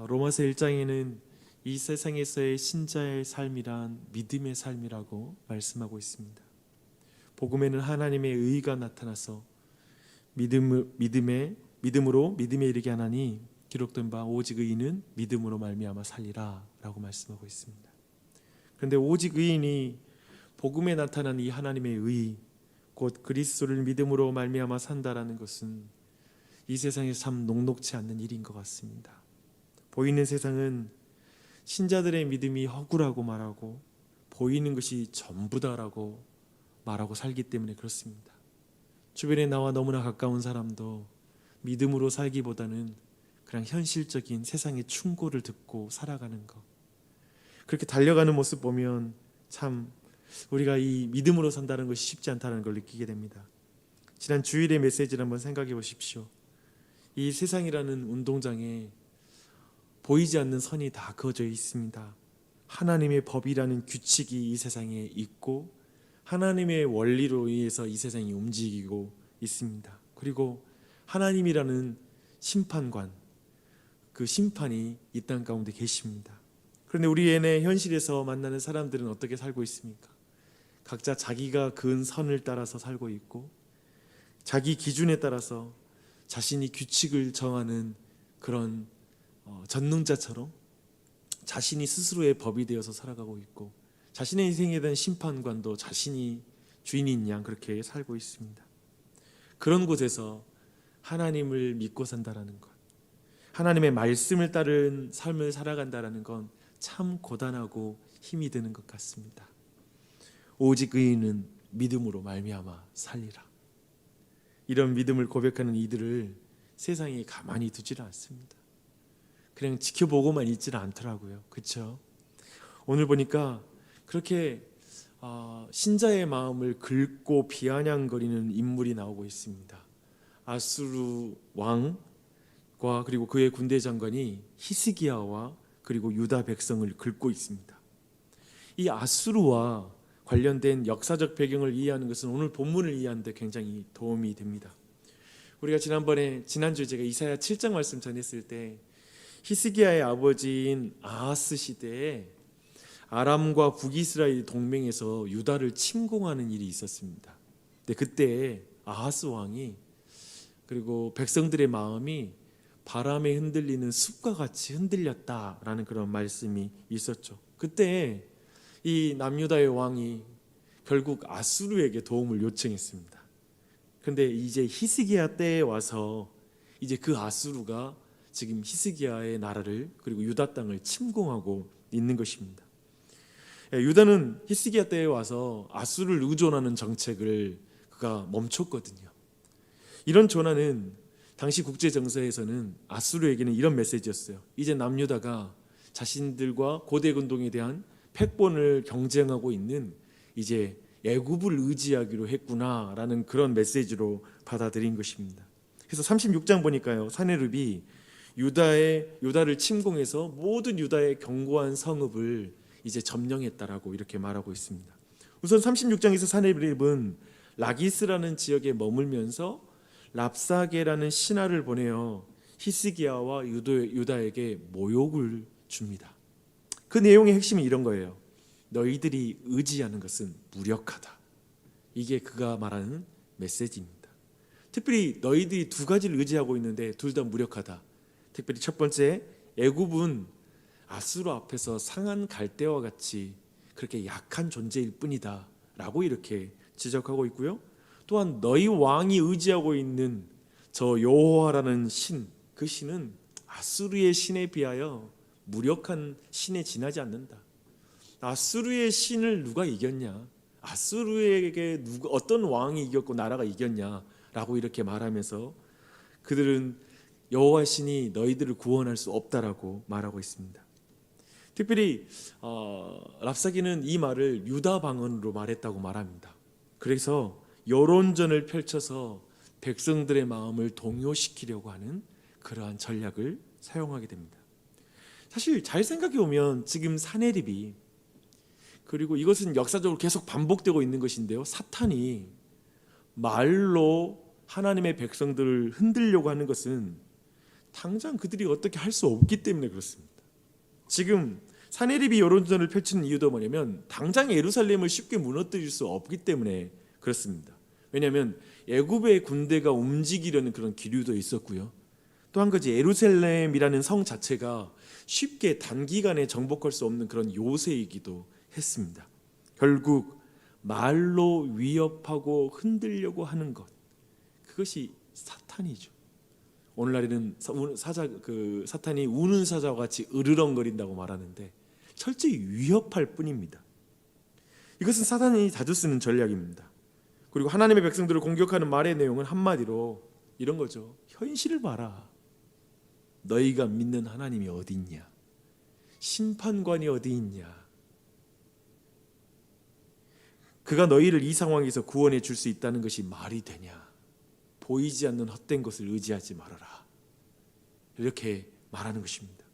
로마서 1장에는 이 세상에서의 신자의 삶이란 믿음의 삶이라고 말씀하고 있습니다. 복음에는 하나님의 의가 나타나서 믿음으로 믿음에 이르게 하나니 기록된 바 오직 의인은 믿음으로 말미암아 살리라 라고 말씀하고 있습니다. 그런데 오직 의인이 복음에 나타난 이 하나님의 의, 곧 그리스도를 믿음으로 말미암아 산다라는 것은 이 세상에서 참 녹록지 않는 일인 것 같습니다. 보이는 세상은 신자들의 믿음이 허구라고 말하고 보이는 것이 전부다라고 말하고 살기 때문에 그렇습니다. 주변에 나와 너무나 가까운 사람도 믿음으로 살기보다는 그냥 현실적인 세상의 충고를 듣고 살아가는 것, 그렇게 달려가는 모습 보면 참 우리가 이 믿음으로 산다는 것이 쉽지 않다는 걸 느끼게 됩니다. 지난 주일의 메시지를 한번 생각해 보십시오. 이 세상이라는 운동장에 보이지 않는 선이 다 그어져 있습니다. 하나님의 법이라는 규칙이 이 세상에 있고 하나님의 원리로 의해서 이 세상이 움직이고 있습니다. 그리고 하나님이라는 심판관, 그 심판이 이 땅 가운데 계십니다. 그런데 우리의 현실에서 만나는 사람들은 어떻게 살고 있습니까? 각자 자기가 그은 선을 따라서 살고 있고 자기 기준에 따라서 자신이 규칙을 정하는 그런 전능자처럼 자신이 스스로의 법이 되어서 살아가고 있고 자신의 인생에 대한 심판관도 자신이 주인인 양 그렇게 살고 있습니다. 그런 곳에서 하나님을 믿고 산다라는 것, 하나님의 말씀을 따른 삶을 살아간다라는 건 참 고단하고 힘이 드는 것 같습니다. 오직 의인은 믿음으로 말미암아 살리라. 이런 믿음을 고백하는 이들을 세상이 가만히 두지를 않습니다. 그냥 지켜보고만 있지는 않더라고요. 그렇죠? 오늘 보니까 그렇게 신자의 마음을 긁고 비아냥거리는 인물이 나오고 있습니다. 아수르 왕과 그리고 그의 군대 장관이 히스기야와 그리고 유다 백성을 긁고 있습니다. 이 아수르와 관련된 역사적 배경을 이해하는 것은 오늘 본문을 이해하는 데 굉장히 도움이 됩니다. 우리가 지난주에 제가 이사야 7장 말씀 전했을 때 히스기야의 아버지인 아하스 시대에 아람과 북이스라엘 동맹에서 유다를 침공하는 일이 있었습니다. 근데 그때 아하스 왕이 그리고 백성들의 마음이 바람에 흔들리는 숲과 같이 흔들렸다라는 그런 말씀이 있었죠. 그때 이 남유다의 왕이 결국 아수르에게 도움을 요청했습니다. 그런데 이제 히스기야 때에 와서 이제 그 아수르가 지금 히스기야의 나라를 그리고 유다 땅을 침공하고 있는 것입니다. 유다는 히스기야 때에 와서 아수르를 의존하는 정책을 그가 멈췄거든요. 이런 전환은 당시 국제 정세에서는 아수르에게는 이런 메시지였어요. 이제 남유다가 자신들과 고대 근동에 대한 패권을 경쟁하고 있는 이제 애굽을 의지하기로 했구나라는 그런 메시지로 받아들인 것입니다. 그래서 36장 보니까요, 사네립이 유다를 침공해서 모든 유다의 견고한 성읍을 이제 점령했다라고 이렇게 말하고 있습니다. 우선 36장에서 사네립은 라기스라는 지역에 머물면서 랍사게라는 신하를 보내어 히스기야와 유다에게 모욕을 줍니다. 그 내용의 핵심이 이런 거예요. 너희들이 의지하는 것은 무력하다. 이게 그가 말하는 메시지입니다. 특별히 너희들이 두 가지를 의지하고 있는데 둘 다 무력하다. 특별히 첫 번째, 애굽은 아수르 앞에서 상한 갈대와 같이 그렇게 약한 존재일 뿐이다 라고 이렇게 지적하고 있고요. 또한 너희 왕이 의지하고 있는 저 여호와라는 신, 그 신은 아수르의 신에 비하여 무력한 신에 지나지 않는다. 아수르의 신을 누가 이겼냐? 아수르에게 어떤 왕이 이겼고 나라가 이겼냐라고 이렇게 말하면서 그들은 여호와 신이 너희들을 구원할 수 없다라고 말하고 있습니다. 특별히 랍사기는 이 말을 유다 방언으로 말했다고 말합니다. 그래서 여론전을 펼쳐서 백성들의 마음을 동요시키려고 하는 그러한 전략을 사용하게 됩니다. 사실 잘 생각해 보면 지금 사네립이, 그리고 이것은 역사적으로 계속 반복되고 있는 것인데요, 사탄이 말로 하나님의 백성들을 흔들려고 하는 것은 당장 그들이 어떻게 할 수 없기 때문에 그렇습니다. 지금 사내립이 여론전을 펼치는 이유도 뭐냐면 당장 예루살렘을 쉽게 무너뜨릴 수 없기 때문에 그렇습니다. 왜냐하면 애굽의 군대가 움직이려는 그런 기류도 있었고요. 또 한 가지, 예루살렘이라는 성 자체가 쉽게 단기간에 정복할 수 없는 그런 요새이기도 했습니다. 결국 말로 위협하고 흔들려고 하는 것, 그것이 사탄이죠. 오늘날에는 사탄이 우는 사자와 같이 으르렁거린다고 말하는데 철저히 위협할 뿐입니다. 이것은 사탄이 자주 쓰는 전략입니다. 그리고 하나님의 백성들을 공격하는 말의 내용은 한마디로 이런 거죠. 현실을 봐라. 너희가 믿는 하나님이 어디 있냐? 심판관이 어디 있냐? 그가 너희를 이 상황에서 구원해 줄 수 있다는 것이 말이 되냐? 보이지 않는 헛된 것을 의지하지 말아라. 이렇게 말하는 것입니다.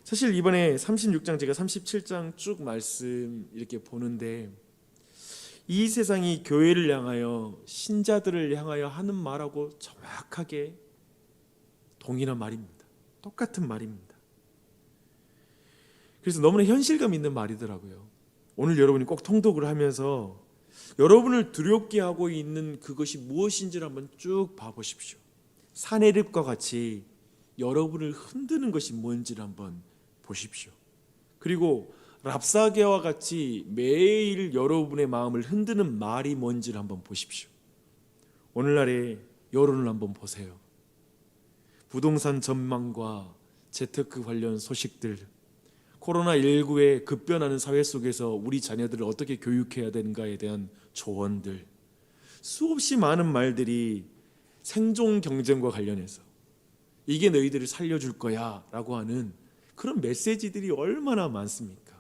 사실 이번에 36장, 제가 37장 쭉 말씀 이렇게 보는데 이 세상이 교회를 향하여, 신자들을 향하여 하는 말하고 정확하게 동일한 말입니다. 똑같은 말입니다. 그래서 너무나 현실감 있는 말이더라고요. 오늘 여러분이 꼭 통독을 하면서 여러분을 두렵게 하고 있는 그것이 무엇인지를 한번 쭉 봐보십시오. 사내립과 같이 여러분을 흔드는 것이 뭔지를 한번 보십시오. 그리고 랍사게와 같이 매일 여러분의 마음을 흔드는 말이 뭔지를 한번 보십시오. 오늘날의 여론을 한번 보세요. 부동산 전망과 재테크 관련 소식들, 코로나19의 급변하는 사회 속에서 우리 자녀들을 어떻게 교육해야 되는가에 대한 조언들, 수없이 많은 말들이 생존 경쟁과 관련해서 이게 너희들을 살려줄 거야 라고 하는 그런 메시지들이 얼마나 많습니까?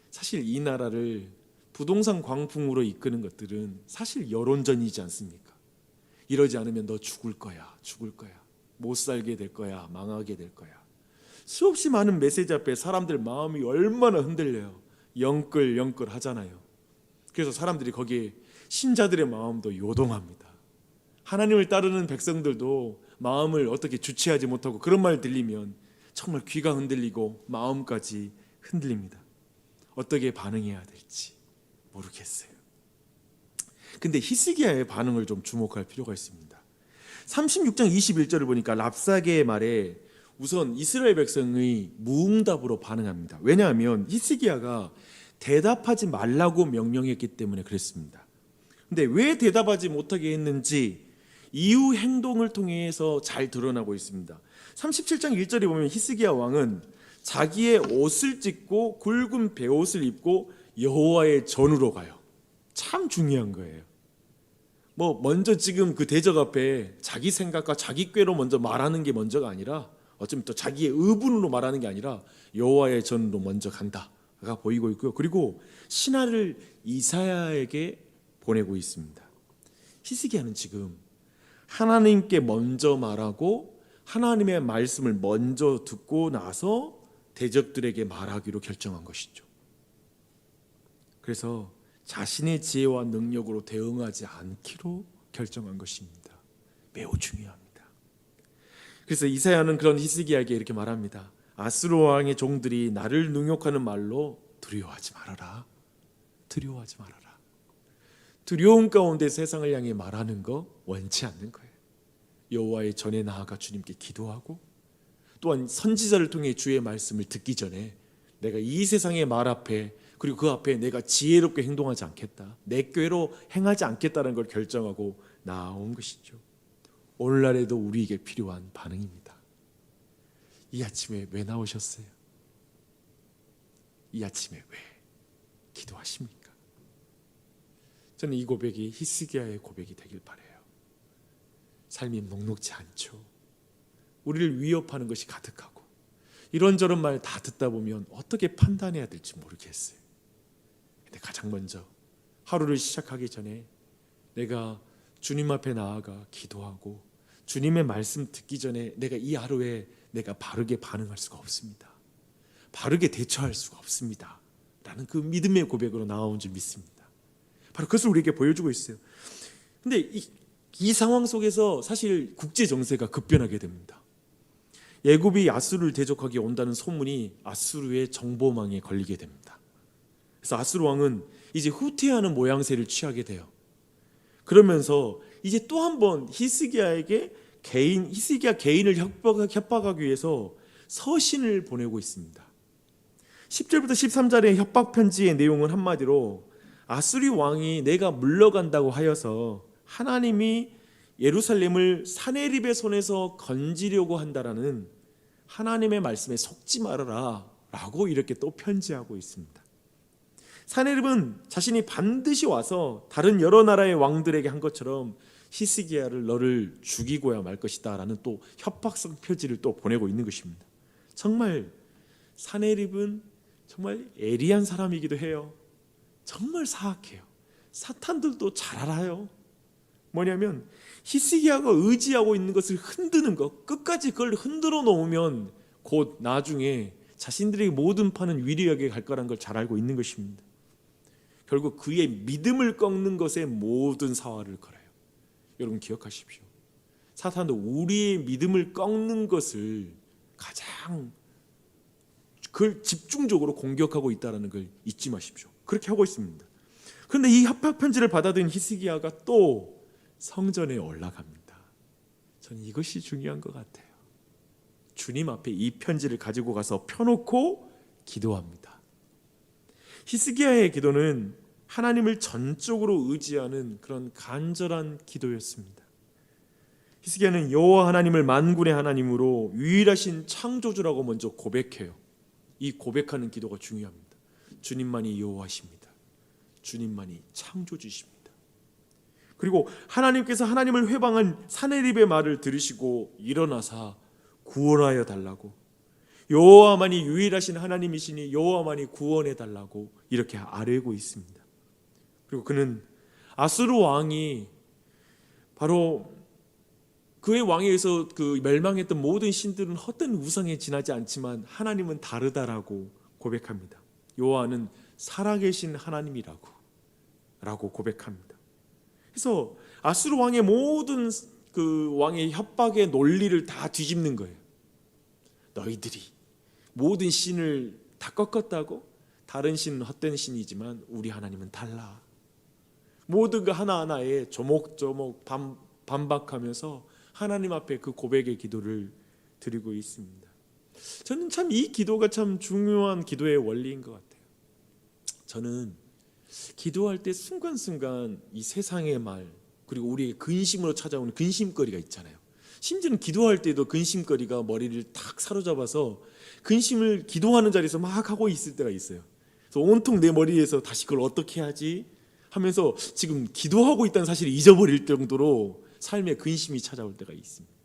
사실 이 나라를 부동산 광풍으로 이끄는 것들은 사실 여론전이지 않습니까? 이러지 않으면 너 죽을 거야, 죽을 거야, 못 살게 될 거야, 망하게 될 거야. 수없이 많은 메시지 앞에 사람들 마음이 얼마나 흔들려요. 영끌영끌 하잖아요. 그래서 사람들이 거기에 신자들의 마음도 요동합니다. 하나님을 따르는 백성들도 마음을 어떻게 주체하지 못하고 그런 말 들리면 정말 귀가 흔들리고 마음까지 흔들립니다. 어떻게 반응해야 될지 모르겠어요. 근데 히스기야의 반응을 좀 주목할 필요가 있습니다. 36장 21절을 보니까 랍사게의 말에 우선 이스라엘 백성의 무응답으로 반응합니다. 왜냐하면 히스기야가 대답하지 말라고 명령했기 때문에 그랬습니다. 근데 왜 대답하지 못하게 했는지 이후 행동을 통해서 잘 드러나고 있습니다. 37장 1절에 보면 히스기야 왕은 자기의 옷을 찢고 굵은 베옷을 입고 여호와의 전으로 가요. 참 중요한 거예요. 먼저 지금 그 대적 앞에 자기 생각과 자기 꾀로 먼저 말하는 게 먼저가 아니라, 어쩌면 또 자기의 의분으로 말하는 게 아니라 여호와의 전으로 먼저 간다가 보이고 있고요. 그리고 신하를 이사야에게 보내고 있습니다. 히스기야는 지금 하나님께 먼저 말하고 하나님의 말씀을 먼저 듣고 나서 대적들에게 말하기로 결정한 것이죠. 그래서 자신의 지혜와 능력으로 대응하지 않기로 결정한 것입니다. 매우 중요합니다. 그래서 이사야는 그런 히스기야에게 이렇게 말합니다. 아수르 왕의 종들이 나를 능욕하는 말로 두려워하지 말아라. 두려워하지 말아라. 두려움 가운데 세상을 향해 말하는 거 원치 않는 거예요. 여호와의 전에 나아가 주님께 기도하고, 또한 선지자를 통해 주의 말씀을 듣기 전에 내가 이 세상의 말 앞에, 그리고 그 앞에 내가 지혜롭게 행동하지 않겠다, 내 꾀로 행하지 않겠다는 걸 결정하고 나온 것이죠. 오늘날에도 우리에게 필요한 반응입니다. 이 아침에 왜 나오셨어요? 이 아침에 왜 기도하십니까? 저는 이 고백이 히스기야의 고백이 되길 바라요. 삶이 녹록지 않죠. 우리를 위협하는 것이 가득하고 이런저런 말 다 듣다 보면 어떻게 판단해야 될지 모르겠어요. 근데 가장 먼저 하루를 시작하기 전에 내가 주님 앞에 나아가 기도하고 주님의 말씀 듣기 전에 내가 이 하루에 내가 바르게 반응할 수가 없습니다. 바르게 대처할 수가 없습니다. 라는 그 믿음의 고백으로 나온 줄 믿습니다. 바로 그것을 우리에게 보여주고 있어요. 근데 이 상황 속에서 사실 국제 정세가 급변하게 됩니다. 애굽이 아수르를 대적하기 온다는 소문이 아수르의 정보망에 걸리게 됩니다. 그래서 아수르 왕은 이제 후퇴하는 모양새를 취하게 돼요. 그러면서 이제 또 한 번 히스기야 개인을 협박하기 위해서 서신을 보내고 있습니다. 10절부터 13절의 협박 편지의 내용은 한마디로 아수리 왕이 내가 물러간다고 하여서 하나님이 예루살렘을 사네립의 손에서 건지려고 한다라는 하나님의 말씀에 속지 말아라 라고 이렇게 또 편지하고 있습니다. 사네립은 자신이 반드시 와서 다른 여러 나라의 왕들에게 한 것처럼 히스기야를 너를 죽이고야 말 것이다 라는 또 협박성 편지를 또 보내고 있는 것입니다. 정말 사네립은 정말 예리한 사람이기도 해요. 정말 사악해요. 사탄들도 잘 알아요. 뭐냐면 히스기야가 의지하고 있는 것을 흔드는 것, 끝까지 그걸 흔들어 놓으면 곧 나중에 자신들의 모든 판은 위리하게 갈 거라는 걸 잘 알고 있는 것입니다. 결국 그의 믿음을 꺾는 것에 모든 사활을 걸어요. 여러분 기억하십시오. 사탄도 우리의 믿음을 꺾는 것을 가장 그걸 집중적으로 공격하고 있다는 걸 잊지 마십시오. 그렇게 하고 있습니다. 그런데 이 협박 편지를 받아들인 히스기야가 또 성전에 올라갑니다. 저는 이것이 중요한 것 같아요. 주님 앞에 이 편지를 가지고 가서 펴놓고 기도합니다. 히스기야의 기도는 하나님을 전적으로 의지하는 그런 간절한 기도였습니다. 히스기야는 여호와 하나님을 만군의 하나님으로 유일하신 창조주라고 먼저 고백해요. 이 고백하는 기도가 중요합니다. 주님만이 여호와십니다. 주님만이 창조주십니다. 그리고 하나님께서 하나님을 회방한 사네립의 말을 들으시고 일어나사 구원하여 달라고, 여호와만이 유일하신 하나님이시니 여호와만이 구원해 달라고 이렇게 아뢰고 있습니다. 그리고 그는 아수르 왕이 바로 그의 왕에 의해서 그 멸망했던 모든 신들은 헛된 우상에 지나지 않지만 하나님은 다르다라고 고백합니다. 여호와는 살아계신 하나님이라고 고백합니다. 그래서 아수르 왕의 모든 그 왕의 협박의 논리를 다 뒤집는 거예요. 너희들이 모든 신을 다 꺾었다고? 다른 신은 헛된 신이지만 우리 하나님은 달라. 모든 그 하나하나에 조목조목 반박하면서 하나님 앞에 그 고백의 기도를 드리고 있습니다. 저는 참 이 기도가 참 중요한 기도의 원리인 것 같아요. 저는 기도할 때 순간순간 이 세상의 말, 그리고 우리의 근심으로 찾아오는 근심거리가 있잖아요. 심지어는 기도할 때도 근심거리가 머리를 탁 사로잡아서 근심을 기도하는 자리에서 막 하고 있을 때가 있어요. 그래서 온통 내 머리에서 다시 그걸 어떻게 하지 하면서 지금 기도하고 있다는 사실을 잊어버릴 정도로 삶에 근심이 찾아올 때가 있습니다.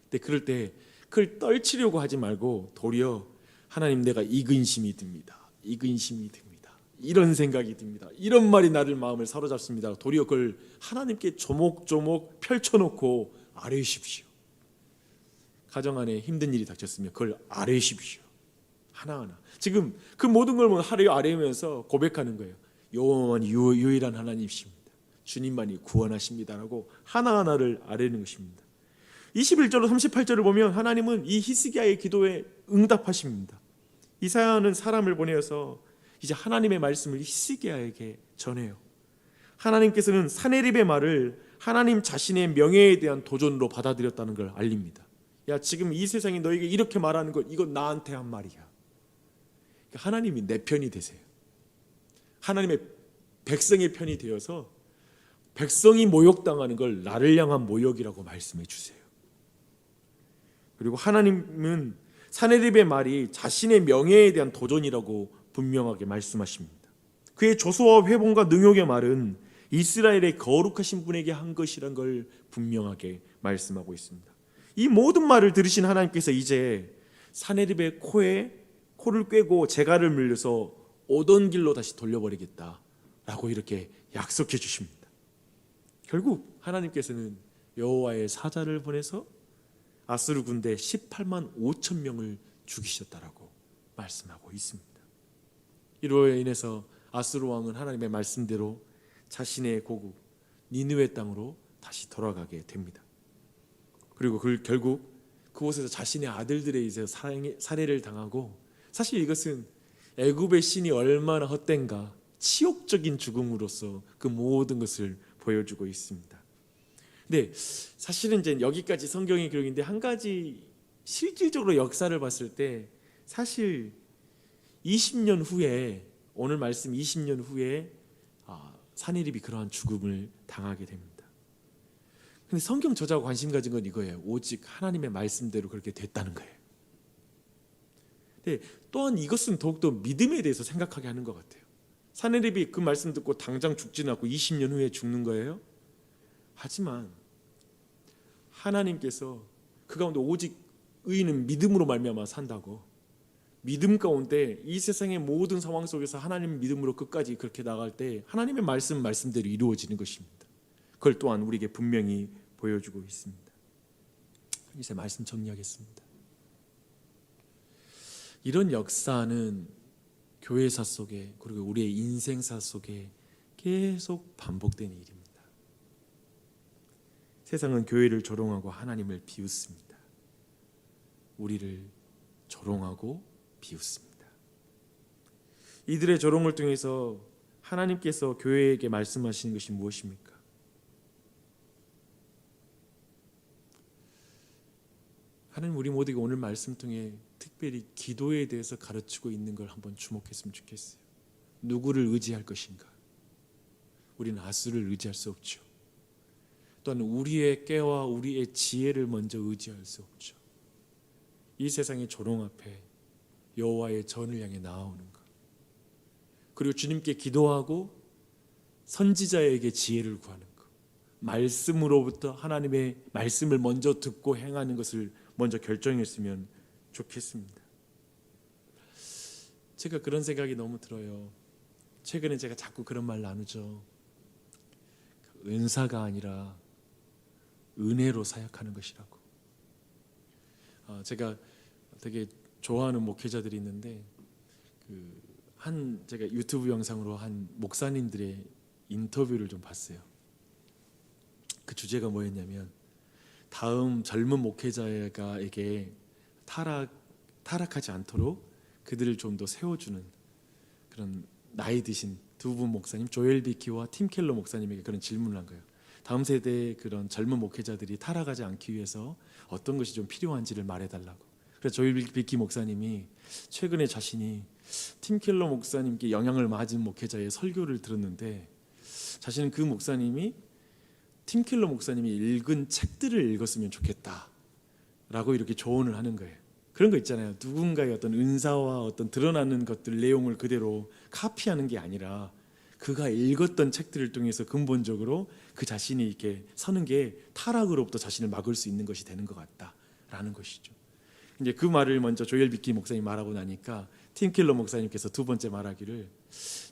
근데 그럴 때 그걸 떨치려고 하지 말고 도리어 하나님, 내가 이 근심이 듭니다. 이 근심이 듭니다. 이런 생각이 듭니다. 이런 말이 나를 마음을 사로잡습니다. 도리어 그걸 하나님께 조목조목 펼쳐놓고 아뢰십시오. 가정 안에 힘든 일이 닥쳤으면 그걸 아뢰십시오. 하나하나. 지금 그 모든 걸 하루에 아뢰면서 고백하는 거예요. 여호와만이 유일한 하나님이십니다. 주님만이 구원하십니다라고 하나하나를 아뢰는 것입니다. 21절로 38절을 보면 하나님은 이 히스기야의 기도에 응답하십니다. 이사야는 사람을 보내어서 이제 하나님의 말씀을 히스기야에게 전해요. 하나님께서는 사네립의 말을 하나님 자신의 명예에 대한 도전으로 받아들였다는 걸 알립니다. 야, 지금 이 세상이 너에게 이렇게 말하는 것, 이건 나한테 한 말이야. 그러니까 하나님이 내 편이 되세요. 하나님의 백성의 편이 되어서 백성이 모욕당하는 걸 나를 향한 모욕이라고 말씀해 주세요. 그리고 하나님은 사네립의 말이 자신의 명예에 대한 도전이라고 분명하게 말씀하십니다. 그의 조소와 회복과 능욕의 말은 이스라엘의 거룩하신 분에게 한 것이란 걸 분명하게 말씀하고 있습니다. 이 모든 말을 들으신 하나님께서 이제 사네립의 코를 꿰고 재갈을 물려서 오던 길로 다시 돌려버리겠다라고 이렇게 약속해 주십니다. 결국 하나님께서는 여호와의 사자를 보내서 아수르 군대 18만 5천 명을 죽이셨다라고 말씀하고 있습니다. 이로 인해서 아수르 왕은 하나님의 말씀대로 자신의 고국 니느웨 땅으로 다시 돌아가게 됩니다. 그리고 결국 그곳에서 자신의 아들들에 이제 살해를 당하고, 사실 이것은 애굽의 신이 얼마나 헛된가, 치욕적인 죽음으로서 그 모든 것을 보여주고 있습니다. 근데 사실은 이제 여기까지 성경의 기록인데, 한 가지 실질적으로 역사를 봤을 때 사실 20년 후에, 오늘 말씀 20년 후에 사내립이 그러한 죽음을 당하게 됩니다. 근데 성경 저자가 관심 가진 건 이거예요. 오직 하나님의 말씀대로 그렇게 됐다는 거예요. 근데 또한 이것은 더욱더 믿음에 대해서 생각하게 하는 것 같아요. 사내립이 그 말씀 듣고 당장 죽지는 않고 20년 후에 죽는 거예요. 하지만 하나님께서 그 가운데 오직 의인은 믿음으로 말미암아 산다고, 믿음 가운데 이 세상의 모든 상황 속에서 하나님 믿음으로 끝까지 그렇게 나갈 때 하나님의 말씀대로 이루어지는 것입니다. 그걸 또한 우리에게 분명히 보여주고 있습니다. 이제 말씀 정리하겠습니다. 이런 역사는 교회사 속에, 그리고 우리의 인생사 속에 계속 반복되는 일입니다. 세상은 교회를 조롱하고 하나님을 비웃습니다. 우리를 조롱하고 비웃습니다. 이들의 조롱을 통해서 하나님께서 교회에게 말씀하시는 것이 무엇입니까? 하나님, 우리 모두가 오늘 말씀 통해 특별히 기도에 대해서 가르치고 있는 걸 한번 주목했으면 좋겠어요. 누구를 의지할 것인가? 우리는 아수를 의지할 수 없죠. 또한 우리의 깨와 우리의 지혜를 먼저 의지할 수 없죠. 이 세상의 조롱 앞에 여호와의 전을 향해 나아오는 것, 그리고 주님께 기도하고 선지자에게 지혜를 구하는 것, 말씀으로부터 하나님의 말씀을 먼저 듣고 행하는 것을 먼저 결정했으면 좋겠습니다. 제가 그런 생각이 너무 들어요. 최근에 제가 자꾸 그런 말 나누죠. 은사가 아니라 은혜로 사역하는 것이라고. 제가 되게 좋아하는 목회자들이 있는데, 제가 유튜브 영상으로 한 목사님들의 인터뷰를 좀 봤어요. 그 주제가 뭐였냐면, 다음 젊은 목회자에게 타락하지 않도록 그들을 좀 더 세워주는 그런 나이 드신 두 분 목사님, 조엘 비키와 팀 켈러 목사님에게 그런 질문을 한 거예요. 다음 세대의 그런 젊은 목회자들이 타락하지 않기 위해서 어떤 것이 좀 필요한지를 말해달라고. 그래서 조엘 비키 목사님이 최근에 자신이 팀 켈러 목사님께 영향을 받은 목회자의 설교를 들었는데, 자신은 그 목사님이 팀 켈러 목사님이 읽은 책들을 읽었으면 좋겠다라고 이렇게 조언을 하는 거예요. 그런 거 있잖아요. 누군가의 어떤 은사와 어떤 드러나는 것들 내용을 그대로 카피하는 게 아니라 그가 읽었던 책들을 통해서 근본적으로 그 자신이 이렇게 서는 게 타락으로부터 자신을 막을 수 있는 것이 되는 것 같다라는 것이죠. 이제 그 말을 먼저 조엘 비키 목사님이 말하고 나니까 팀 켈러 목사님께서 두 번째 말하기를,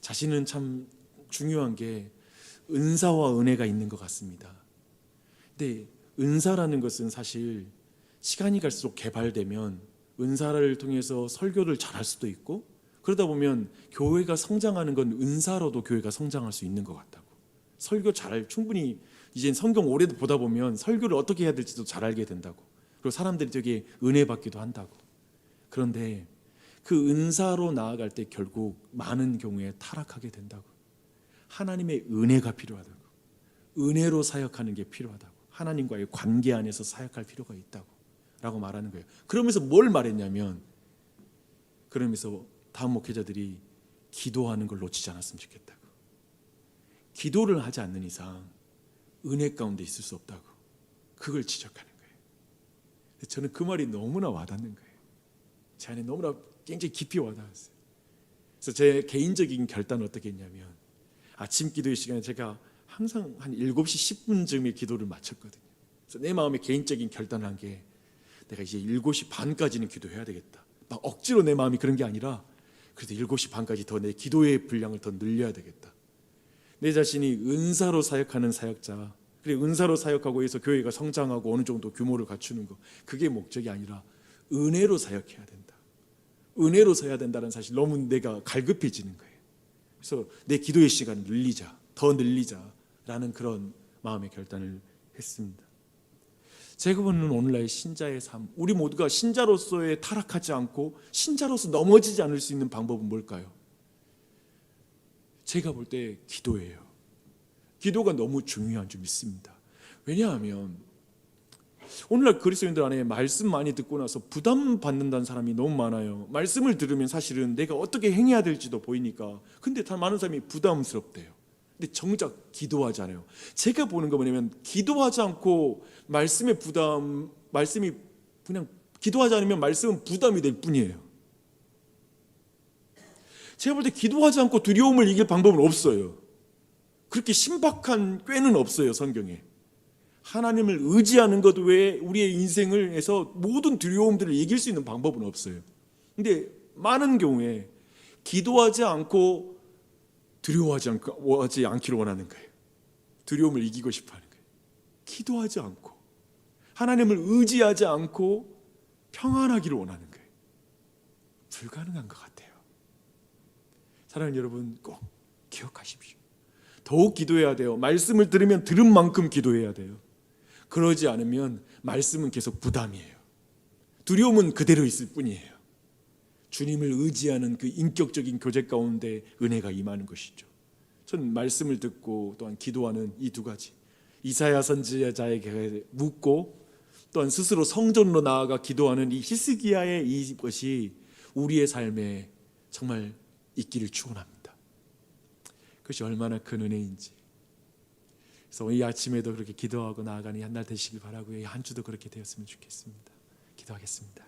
자신은 참 중요한 게 은사와 은혜가 있는 것 같습니다. 근데 은사라는 것은 사실 시간이 갈수록 개발되면 은사를 통해서 설교를 잘할 수도 있고, 그러다 보면 교회가 성장하는 건 은사로도 교회가 성장할 수 있는 것 같다고. 설교 충분히 이제 성경 오래 보다 보면 설교를 어떻게 해야 될지도 잘 알게 된다고. 그리고 사람들이 되게 은혜 받기도 한다고. 그런데 그 은사로 나아갈 때 결국 많은 경우에 타락하게 된다고. 하나님의 은혜가 필요하다고. 은혜로 사역하는 게 필요하다고. 하나님과의 관계 안에서 사역할 필요가 있다고 라고 말하는 거예요. 그러면서 뭘 말했냐면, 그러면서 다음 목회자들이 기도하는 걸 놓치지 않았으면 좋겠다고. 기도를 하지 않는 이상 은혜 가운데 있을 수 없다고. 그걸 지적하는 거예요. 저는 그 말이 너무나 와닿는 거예요. 제 안에 너무나 굉장히 깊이 와닿았어요. 그래서 제 개인적인 결단은 어떻게 했냐면, 아침 기도의 시간에 제가 항상 한 7시 10분쯤에 기도를 마쳤거든요. 그래서 내 마음의 개인적인 결단을 한 게, 내가 이제 7시 반까지는 기도해야 되겠다. 막 억지로 내 마음이 그런 게 아니라, 그래도 7시 반까지 더 내 기도의 분량을 더 늘려야 되겠다. 내 자신이 은사로 사역하는 사역자, 그리고 은사로 사역하고 해서 교회가 성장하고 어느 정도 규모를 갖추는 거, 그게 목적이 아니라 은혜로 사역해야 된다. 은혜로 서야 된다는 사실 너무 내가 갈급해지는 거예요. 그래서 내 기도의 시간을 늘리자, 더 늘리자라는 그런 마음의 결단을 했습니다. 제가 보는 오늘날 신자의 삶, 우리 모두가 신자로서의 타락하지 않고 신자로서 넘어지지 않을 수 있는 방법은 뭘까요? 제가 볼 때 기도예요. 기도가 너무 중요한 줄 믿습니다. 왜냐하면 오늘날 그리스도인들 안에 말씀 많이 듣고 나서 부담받는다는 사람이 너무 많아요. 말씀을 들으면 사실은 내가 어떻게 행해야 될지도 보이니까, 근데 다 많은 사람이 부담스럽대요. 근데 정작 기도하지 않아요. 제가 보는 거 뭐냐면 기도하지 않고 말씀이 그냥 기도하지 않으면 말씀은 부담이 될 뿐이에요. 제가 볼 때 기도하지 않고 두려움을 이길 방법은 없어요. 그렇게 신박한 꾀는 없어요, 성경에. 하나님을 의지하는 것 외에 우리의 인생을 해서 모든 두려움들을 이길 수 있는 방법은 없어요. 근데 많은 경우에 기도하지 않고 두려워하지 않기를 원하는 거예요. 두려움을 이기고 싶어 하는 거예요. 기도하지 않고 하나님을 의지하지 않고 평안하기를 원하는 거예요. 불가능한 것 같아요. 사랑하는 여러분, 꼭 기억하십시오. 더욱 기도해야 돼요. 말씀을 들으면 들은 만큼 기도해야 돼요. 그러지 않으면 말씀은 계속 부담이에요. 두려움은 그대로 있을 뿐이에요. 주님을 의지하는 그 인격적인 교제 가운데 은혜가 임하는 것이죠. 저는 말씀을 듣고 또한 기도하는 이 두 가지, 이사야 선지자에게 묻고 또한 스스로 성전으로 나아가 기도하는 이 히스기야의 이것이 우리의 삶에 정말 있기를 축원합니다. 그것이 얼마나 큰 은혜인지. 그래서 이 아침에도 그렇게 기도하고 나아가는 한 날 되시길 바라고요. 이 한 주도 그렇게 되었으면 좋겠습니다. 기도하겠습니다.